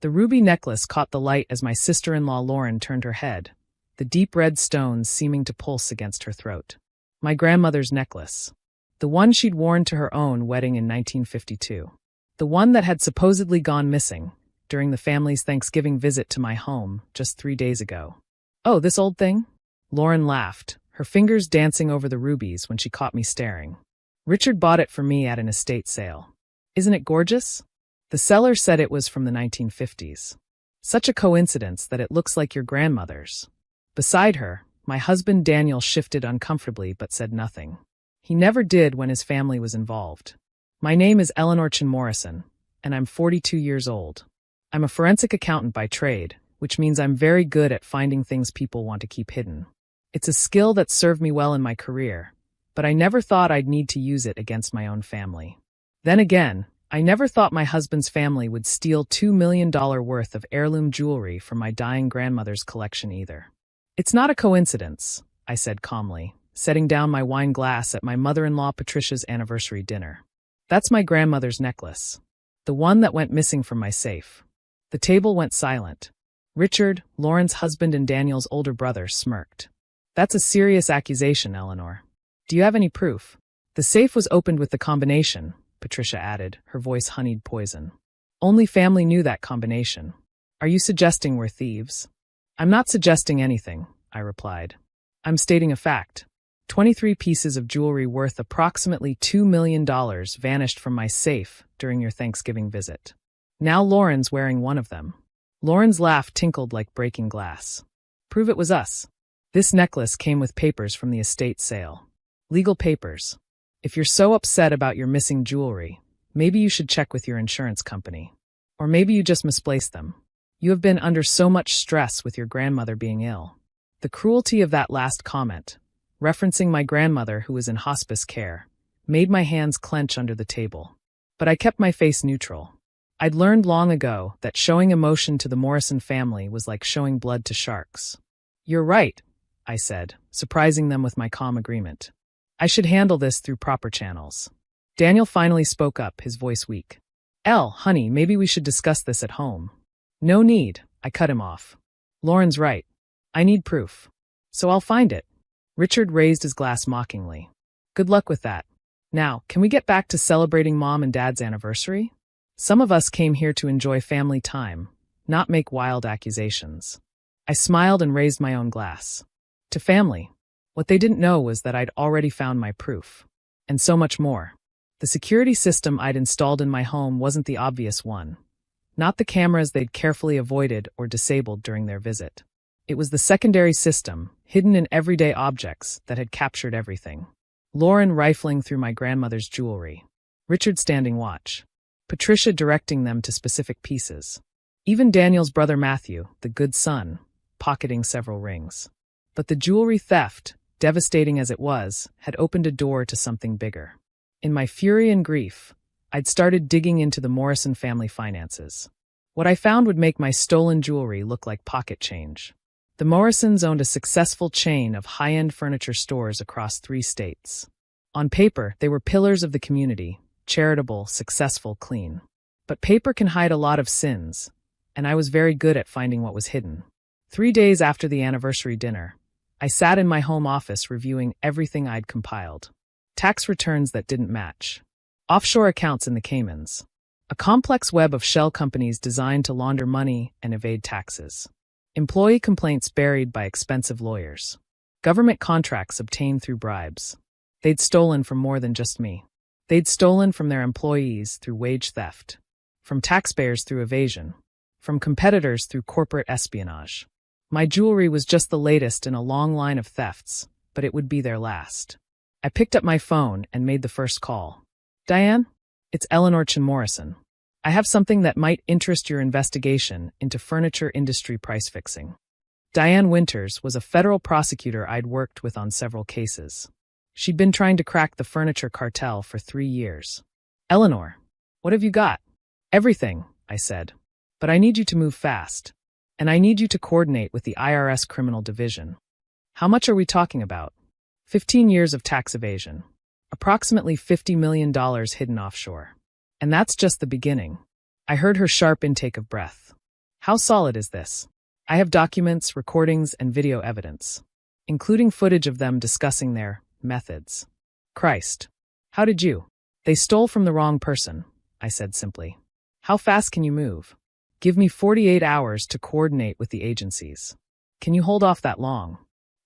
The ruby necklace caught the light as my sister-in-law Lauren turned her head, the deep red stones seeming to pulse against her throat. My grandmother's necklace. The one she'd worn to her own wedding in 1952. The one that had supposedly gone missing during the family's Thanksgiving visit to my home just 3 days ago. "Oh, this old thing?" Lauren laughed, her fingers dancing over the rubies when she caught me staring. "Richard bought it for me at an estate sale. Isn't it gorgeous?" The seller said it was from the 1950s. "Such a coincidence that it looks like your grandmother's." Beside her, my husband Daniel shifted uncomfortably but said nothing. He never did when his family was involved. "My name is Eleanor Morrison, and I'm 42 years old. I'm a forensic accountant by trade, which means I'm very good at finding things people want to keep hidden. It's a skill that served me well in my career, but I never thought I'd need to use it against my own family. Then again, I never thought my husband's family would steal $2 million worth of heirloom jewelry from my dying grandmother's collection either." "It's not a coincidence," I said calmly, setting down my wine glass at my mother-in-law Patricia's anniversary dinner. "That's my grandmother's necklace. The one that went missing from my safe." The table went silent. Richard, Lauren's husband and Daniel's older brother, smirked. "That's a serious accusation, Eleanor. Do you have any proof?" "The safe was opened with the combination," Patricia added, her voice honeyed poison. "Only family knew that combination. Are you suggesting we're thieves?" "I'm not suggesting anything," I replied. "I'm stating a fact. 23 pieces of jewelry worth approximately $2 million vanished from my safe during your Thanksgiving visit. Now Lauren's wearing one of them." Lauren's laugh tinkled like breaking glass. "Prove it was us." "This necklace came with papers from the estate sale. Legal papers. If you're so upset about your missing jewelry, maybe you should check with your insurance company. Or maybe you just misplaced them. You have been under so much stress with your grandmother being ill." The cruelty of that last comment, referencing my grandmother who was in hospice care, made my hands clench under the table. But I kept my face neutral. I'd learned long ago that showing emotion to the Morrison family was like showing blood to sharks. "You're right," I said, surprising them with my calm agreement. "I should handle this through proper channels." Daniel finally spoke up, his voice weak. Honey, maybe we should discuss this at home." "No need," I cut him off. "Lauren's right. I need proof. So I'll find it." Richard raised his glass mockingly. "Good luck with that. Now, can we get back to celebrating Mom and Dad's anniversary? Some of us came here to enjoy family time, not make wild accusations." I smiled and raised my own glass. To family. What they didn't know was that I'd already found my proof. And so much more. The security system I'd installed in my home wasn't the obvious one. Not the cameras they'd carefully avoided or disabled during their visit. It was the secondary system, hidden in everyday objects, that had captured everything. Lauren rifling through my grandmother's jewelry. Richard standing watch. Patricia directing them to specific pieces. Even Daniel's brother Matthew, the good son, pocketing several rings. But the jewelry theft, devastating as it was, had opened a door to something bigger. In my fury and grief, I'd started digging into the Morrison family finances. What I found would make my stolen jewelry look like pocket change. The Morrisons owned a successful chain of high-end furniture stores across 3 states. On paper, they were pillars of the community, charitable, successful, clean. But paper can hide a lot of sins, and I was very good at finding what was hidden. 3 days after the anniversary dinner, I sat in my home office reviewing everything I'd compiled. Tax returns that didn't match. Offshore accounts in the Caymans. A complex web of shell companies designed to launder money and evade taxes. Employee complaints buried by expensive lawyers. Government contracts obtained through bribes. They'd stolen from more than just me. They'd stolen from their employees through wage theft, from taxpayers through evasion, from competitors through corporate espionage. My jewelry was just the latest in a long line of thefts, but it would be their last. I picked up my phone and made the first call. "Diane? It's Eleanor Morrison. I have something that might interest your investigation into furniture industry price fixing." Diane Winters was a federal prosecutor I'd worked with on several cases. She'd been trying to crack the furniture cartel for 3 years. "Eleanor, what have you got?" "Everything," I said. "But I need you to move fast. And I need you to coordinate with the IRS Criminal Division." "How much are we talking about?" 15 years of tax evasion. Approximately $50 million hidden offshore. And that's just the beginning. I heard her sharp intake of breath. How solid is this? I have documents, recordings, and video evidence, including footage of them discussing their methods. Christ. How did you? They stole from the wrong person, I said simply. How fast can you move? Give me 48 hours to coordinate with the agencies. Can you hold off that long?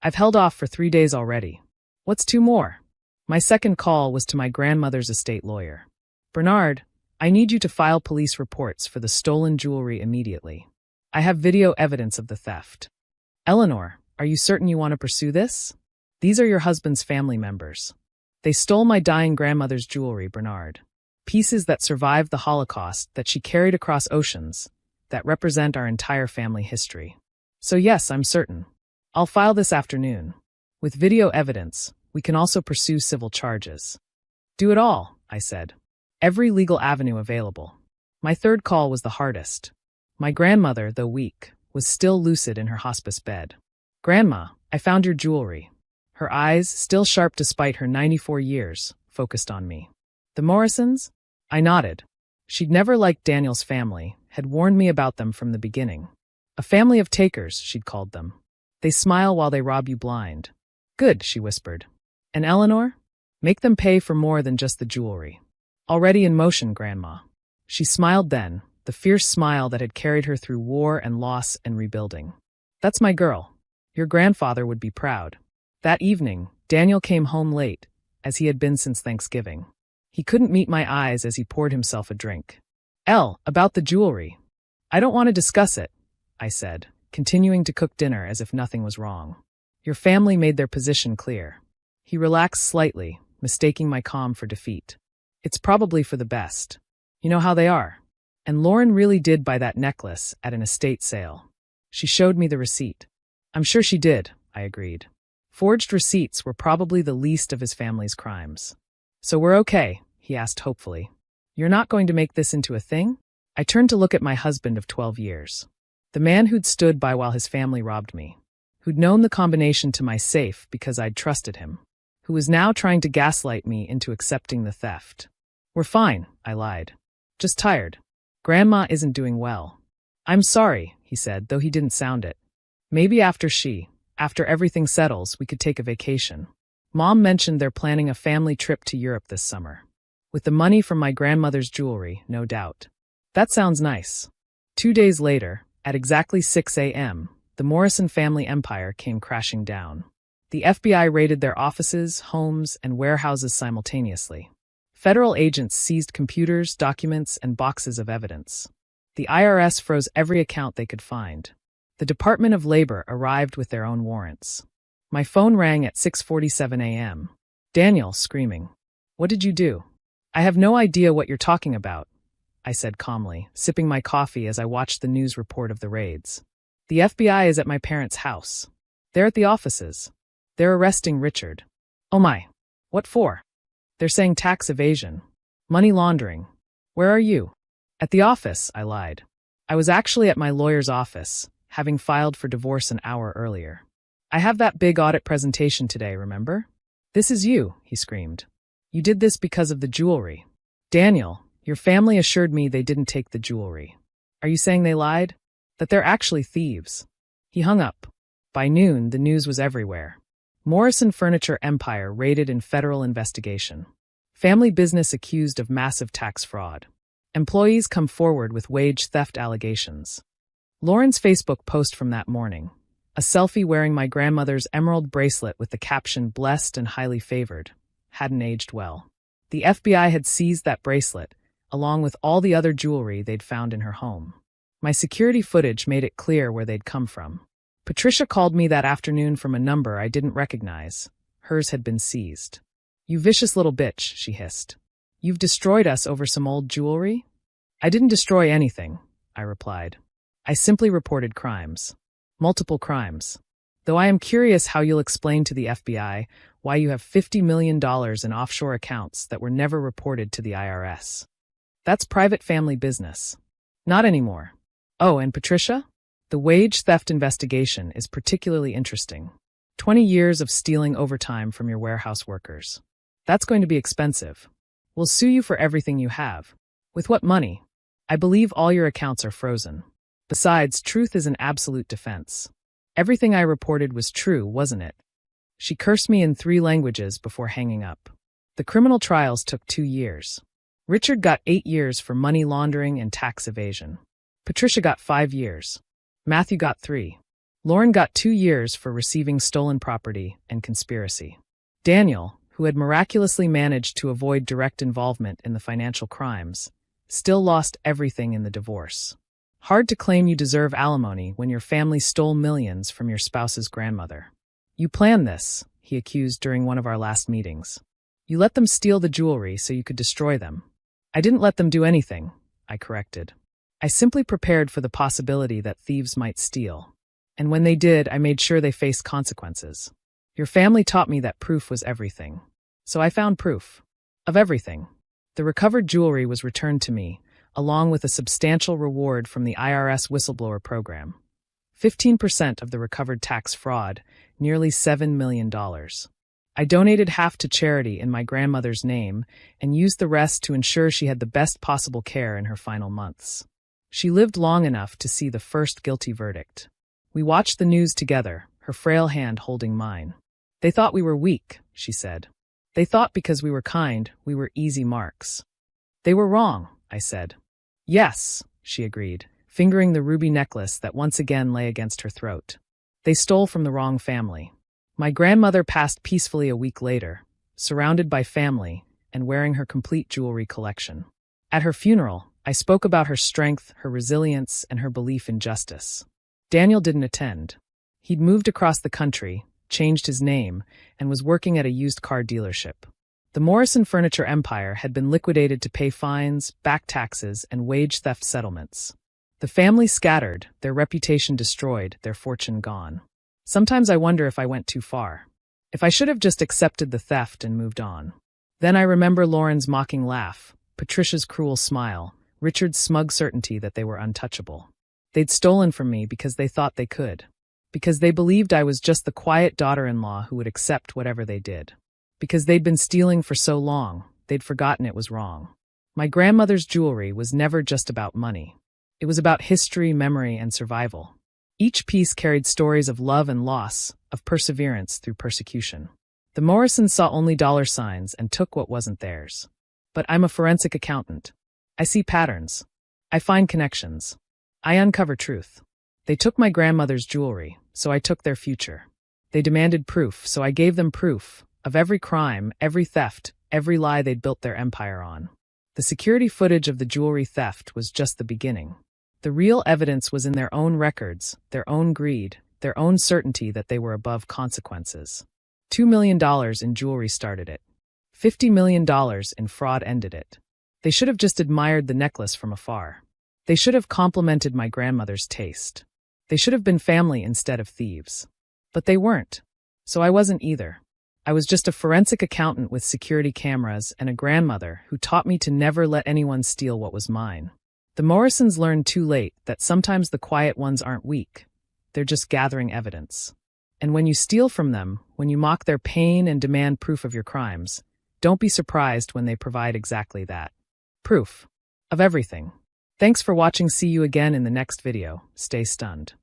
I've held off for 3 days already. What's 2 more? My second call was to my grandmother's estate lawyer. Bernard, I need you to file police reports for the stolen jewelry immediately. I have video evidence of the theft. Eleanor, are you certain you want to pursue this? These are your husband's family members. They stole my dying grandmother's jewelry, Bernard. Pieces that survived the Holocaust that she carried across oceans that represent our entire family history. So yes, I'm certain. I'll file this afternoon. With video evidence, we can also pursue civil charges. Do it all, I said. Every legal avenue available. My third call was the hardest. My grandmother, though weak, was still lucid in her hospice bed. Grandma, I found your jewelry. Her eyes, still sharp despite her 94 years, focused on me. The Morrisons? I nodded. She'd never liked Daniel's family, had warned me about them from the beginning. A family of takers, she'd called them. They smile while they rob you blind. Good, she whispered. And Eleanor? Make them pay for more than just the jewelry. Already in motion, Grandma. She smiled then, the fierce smile that had carried her through war and loss and rebuilding. That's my girl. Your grandfather would be proud. That evening, Daniel came home late, as he had been since Thanksgiving. He couldn't meet my eyes as he poured himself a drink. About the jewelry. I don't want to discuss it, I said, continuing to cook dinner as if nothing was wrong. Your family made their position clear. He relaxed slightly, mistaking my calm for defeat. It's probably for the best. You know how they are. And Lauren really did buy that necklace at an estate sale. She showed me the receipt. I'm sure she did, I agreed. Forged receipts were probably the least of his family's crimes. So we're okay, he asked hopefully. You're not going to make this into a thing? I turned to look at my husband of 12 years. The man who'd stood by while his family robbed me. Who'd known the combination to my safe because I'd trusted him. Who was now trying to gaslight me into accepting the theft. We're fine, I lied. Just tired. Grandma isn't doing well. I'm sorry, he said, though he didn't sound it. Maybe after everything settles, we could take a vacation. Mom mentioned they're planning a family trip to Europe this summer. With the money from my grandmother's jewelry, no doubt. That sounds nice. 2 days later, at exactly 6 a.m., the Morrison family empire came crashing down. The FBI raided their offices, homes, and warehouses simultaneously. Federal agents seized computers, documents, and boxes of evidence. The IRS froze every account they could find. The Department of Labor arrived with their own warrants. My phone rang at 6:47 a.m. Daniel, screaming. What did you do? I have no idea what you're talking about, I said calmly, sipping my coffee as I watched the news report of the raids. The FBI is at my parents' house. They're at the offices. They're arresting Richard. Oh my. What for? They're saying tax evasion. Money laundering. Where are you? At the office, I lied. I was actually at my lawyer's office, having filed for divorce an hour earlier. I have that big audit presentation today, remember? This is you, he screamed. You did this because of the jewelry. Daniel, your family assured me they didn't take the jewelry. Are you saying they lied? That they're actually thieves? He hung up. By noon, the news was everywhere. Morrison Furniture Empire raided in federal investigation. Family business accused of massive tax fraud. Employees come forward with wage theft allegations. Lauren's Facebook post from that morning. A selfie wearing my grandmother's emerald bracelet with the caption "Blessed and Highly Favored" hadn't aged well. The FBI had seized that bracelet, along with all the other jewelry they'd found in her home. My security footage made it clear where they'd come from. Patricia called me that afternoon from a number I didn't recognize. Hers had been seized. You vicious little bitch, she hissed. You've destroyed us over some old jewelry? I didn't destroy anything, I replied. I simply reported crimes. Multiple crimes. Though I am curious how you'll explain to the FBI why you have $50 million in offshore accounts that were never reported to the IRS. That's private family business. Not anymore. Oh, and Patricia? The wage theft investigation is particularly interesting. 20 years of stealing overtime from your warehouse workers. That's going to be expensive. We'll sue you for everything you have. With what money? I believe all your accounts are frozen. Besides, truth is an absolute defense. Everything I reported was true, wasn't it? She cursed me in 3 languages before hanging up. The criminal trials took 2 years. Richard got 8 years for money laundering and tax evasion. Patricia got 5 years. Matthew got 3. Lauren got 2 years for receiving stolen property and conspiracy. Daniel, who had miraculously managed to avoid direct involvement in the financial crimes, still lost everything in the divorce. Hard to claim you deserve alimony when your family stole millions from your spouse's grandmother. You planned this, he accused during one of our last meetings. You let them steal the jewelry so you could destroy them. I didn't let them do anything, I corrected. I simply prepared for the possibility that thieves might steal. And when they did, I made sure they faced consequences. Your family taught me that proof was everything. So I found proof. Of everything. The recovered jewelry was returned to me, along with a substantial reward from the IRS whistleblower program. 15% of the recovered tax fraud, nearly $7 million. I donated half to charity in my grandmother's name and used the rest to ensure she had the best possible care in her final months. She lived long enough to see the first guilty verdict. We watched the news together, her frail hand holding mine. They thought we were weak, she said. They thought because we were kind, we were easy marks. They were wrong, I said. Yes, she agreed, fingering the ruby necklace that once again lay against her throat. They stole from the wrong family. My grandmother passed peacefully a week later, surrounded by family and wearing her complete jewelry collection. At her funeral, I spoke about her strength, her resilience, and her belief in justice. Daniel didn't attend. He'd moved across the country, changed his name, and was working at a used car dealership. The Morrison furniture empire had been liquidated to pay fines, back taxes, and wage theft settlements. The family scattered, their reputation destroyed, their fortune gone. Sometimes I wonder if I went too far. If I should have just accepted the theft and moved on. Then I remember Lauren's mocking laugh, Patricia's cruel smile, Richard's smug certainty that they were untouchable. They'd stolen from me because they thought they could. Because they believed I was just the quiet daughter-in-law who would accept whatever they did. Because they'd been stealing for so long, they'd forgotten it was wrong. My grandmother's jewelry was never just about money. It was about history, memory, and survival. Each piece carried stories of love and loss, of perseverance through persecution. The Morrisons saw only dollar signs and took what wasn't theirs. But I'm a forensic accountant. I see patterns. I find connections. I uncover truth. They took my grandmother's jewelry, so I took their future. They demanded proof, so I gave them proof of every crime, every theft, every lie they'd built their empire on. The security footage of the jewelry theft was just the beginning. The real evidence was in their own records, their own greed, their own certainty that they were above consequences. $2 million in jewelry started it. $50 million in fraud ended it. They should have just admired the necklace from afar. They should have complimented my grandmother's taste. They should have been family instead of thieves. But they weren't. So I wasn't either. I was just a forensic accountant with security cameras and a grandmother who taught me to never let anyone steal what was mine. The Morrisons learned too late that sometimes the quiet ones aren't weak. They're just gathering evidence. And when you steal from them, when you mock their pain and demand proof of your crimes, don't be surprised when they provide exactly that. Proof. Of everything. Thanks for watching. See you again in the next video. Stay stunned.